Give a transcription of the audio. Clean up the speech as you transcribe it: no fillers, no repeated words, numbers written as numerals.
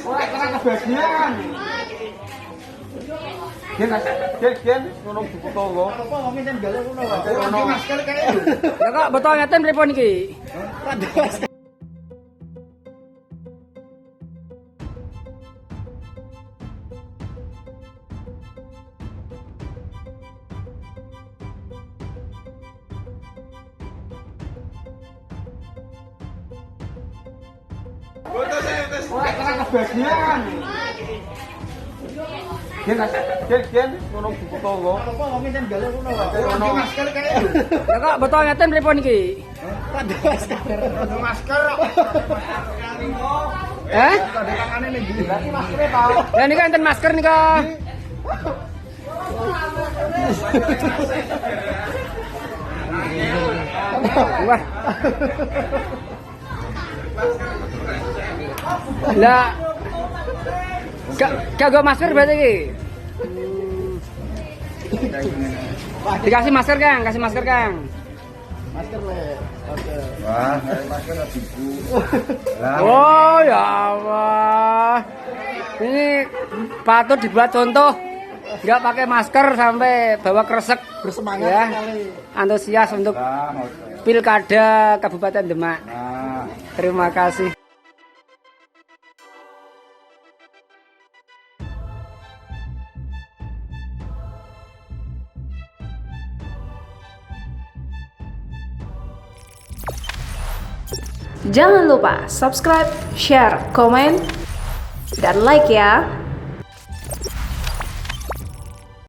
Ora kena kebagian. Gen ngono buku tangga. Apa ngomongin galak ngono wae. Ono Masker kae. Lah kok betul ngeten pripun iki? Rada masker. ora kena kebagian. Gen ngono buku tangga. Apa ngomongin galak ngono wae. Ono Masker kae. Lah kok betul ngeten pripun iki? Rada masker. Rada masker. Eh? Ada tangane ning ndi? Berarti maskere ta? Lah nika enten masker nika. Wah. Lah kagak masker berarti iki. Dikasih masker Kang, kasih masker Kang. Masker le. Oke. Wah, masker adikku. Oh ya Allah. Ini patut dibuat contoh. Nggak pakai masker sampai bawa kresek. Bersemangat Ya. sekali. Antusias untuk Pilkada Kabupaten Demak. Nah, Terima kasih. Jangan lupa subscribe, share, komen, dan like ya.